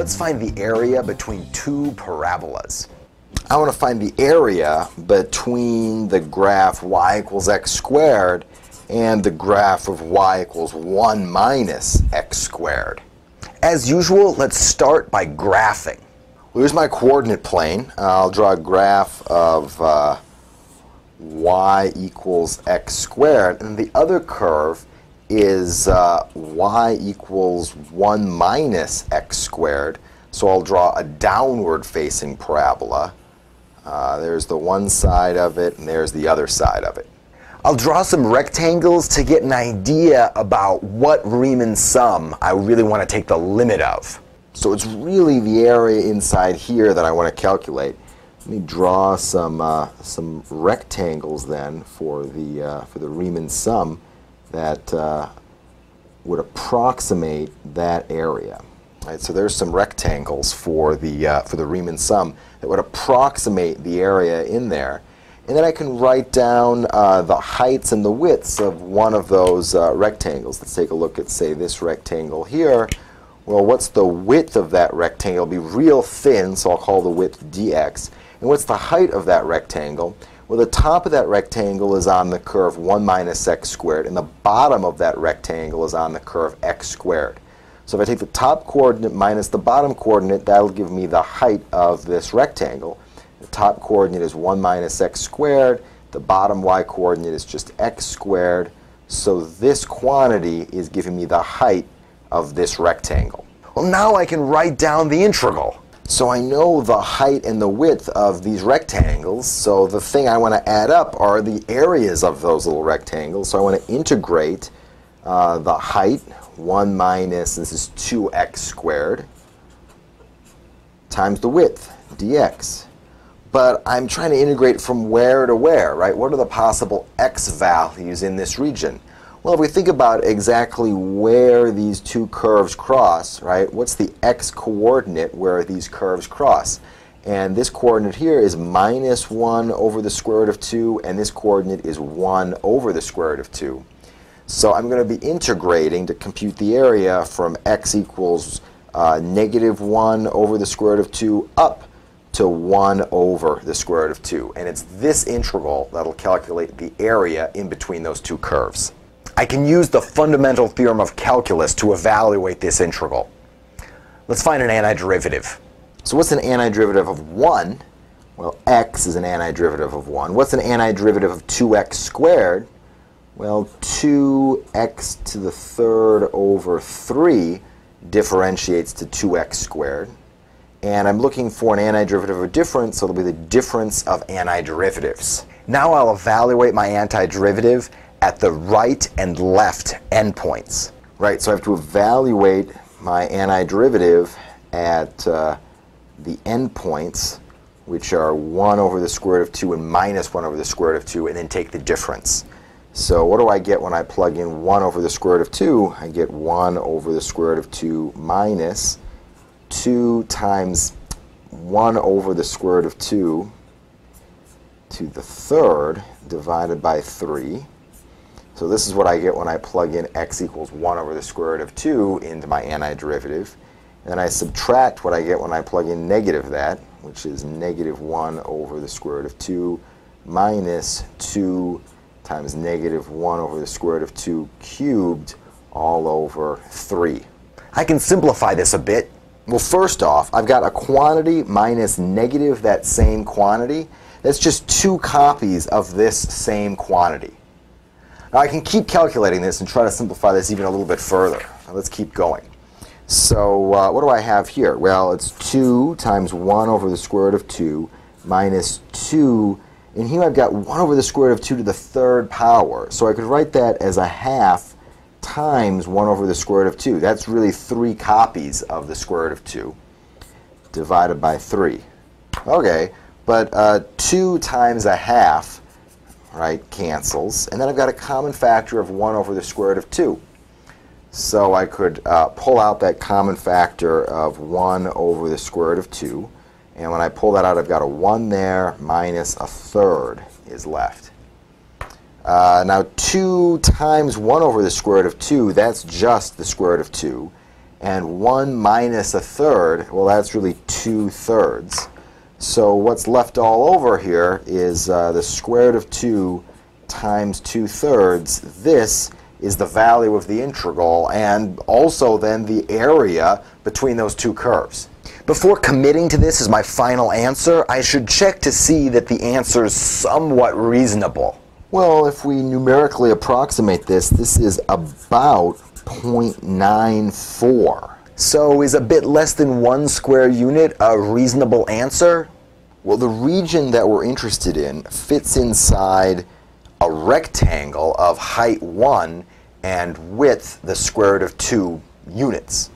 Let's find the area between two parabolas. I want to find the area between the graph y equals x squared and the graph of y equals 1 minus x squared. As usual, let's start by graphing. Well, here's my coordinate plane. I'll draw a graph of y equals x squared, and the other curve is y equals 1 minus x squared. So I'll draw a downward facing parabola. There's the one side of it, and there's the other side of it. I'll draw some rectangles to get an idea about what Riemann sum I really want to take the limit of. So it's really the area inside here that I want to calculate. Let me draw some rectangles then for the Riemann sum that would approximate that area. Right, so there's some rectangles for the Riemann sum that would approximate the area in there. And then I can write down the heights and the widths of one of those rectangles. Let's take a look at, say, this rectangle here. Well, what's the width of that rectangle? It'll be real thin, so I'll call the width dx. And what's the height of that rectangle? Well, the top of that rectangle is on the curve 1 minus x squared, and the bottom of that rectangle is on the curve x squared. So if I take the top coordinate minus the bottom coordinate, that'll give me the height of this rectangle. The top coordinate is 1 minus x squared. The bottom y coordinate is just x squared. So this quantity is giving me the height of this rectangle. Well, now I can write down the integral. So I know the height and the width of these rectangles. So the thing I want to add up are the areas of those little rectangles. So I want to integrate the height, 1 minus, this is 2x squared, times the width, dx. But I'm trying to integrate from where to where, right? What are the possible x values in this region? Well, if we think about exactly where these two curves cross, right? What's the x coordinate where these curves cross? And this coordinate here is minus 1 over the square root of 2, and this coordinate is 1 over the square root of 2. So I'm going to be integrating to compute the area from x equals negative 1 over the square root of 2 up to 1 over the square root of 2. And it's this integral that'll calculate the area in between those two curves. I can use the fundamental theorem of calculus to evaluate this integral. Let's find an antiderivative. So what's an antiderivative of 1? Well, x is an antiderivative of 1. What's an antiderivative of 2x squared? Well, 2x to the third over 3 differentiates to 2x squared. And I'm looking for an antiderivative of difference, so it'll be the difference of antiderivatives. Now I'll evaluate my antiderivative at the right and left endpoints. Right, so I have to evaluate my antiderivative at the endpoints, which are 1 over the square root of 2 and minus 1 over the square root of 2, and then take the difference. So what do I get when I plug in 1 over the square root of 2? I get 1 over the square root of 2 minus 2 times 1 over the square root of 2 to the third divided by 3. So this is what I get when I plug in x equals 1 over the square root of 2 into my antiderivative. And then I subtract what I get when I plug in negative that, which is negative 1 over the square root of 2 minus 2 times negative 1 over the square root of 2 cubed all over 3. I can simplify this a bit. Well, first off, I've got a quantity minus negative that same quantity. That's just 2 copies of this same quantity. Now I can keep calculating this and try to simplify this even a little bit further. Now let's keep going. So what do I have here? Well, it's 2 times 1 over the square root of 2 minus 2. And here I've got 1 over the square root of 2 to the third power. So I could write that as a half times 1 over the square root of 2. That's really 3 copies of the square root of 2 divided by 3. Okay, but 2 times a half, right, cancels. And then I've got a common factor of 1 over the square root of 2. So I could pull out that common factor of 1 over the square root of 2. And when I pull that out, I've got a 1 there minus a third is left. Now 2 times 1 over the square root of 2, that's just the square root of 2. And 1 minus 1/3, well, that's really 2/3. So what's left all over here is the square root of 2 times 2/3. This is the value of the integral, and also then the area between those two curves. Before committing to this as my final answer, I should check to see that the answer is somewhat reasonable. Well, if we numerically approximate this, this is about 0.94. So is a bit less than 1 square unit a reasonable answer? Well, the region that we're interested in fits inside a rectangle of height 1 and width the square root of 2 units.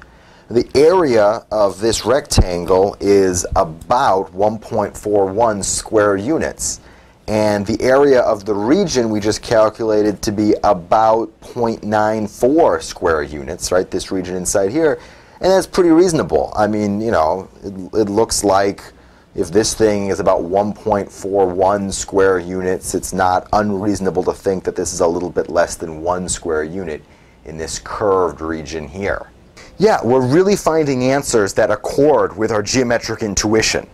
The area of this rectangle is about 1.41 square units, and the area of the region we just calculated to be about 0.94 square units, right? This region inside here, and that's pretty reasonable. I mean, you know, it looks like if this thing is about 1.41 square units, it's not unreasonable to think that this is a little bit less than 1 square unit in this curved region here. Yeah, we're really finding answers that accord with our geometric intuition.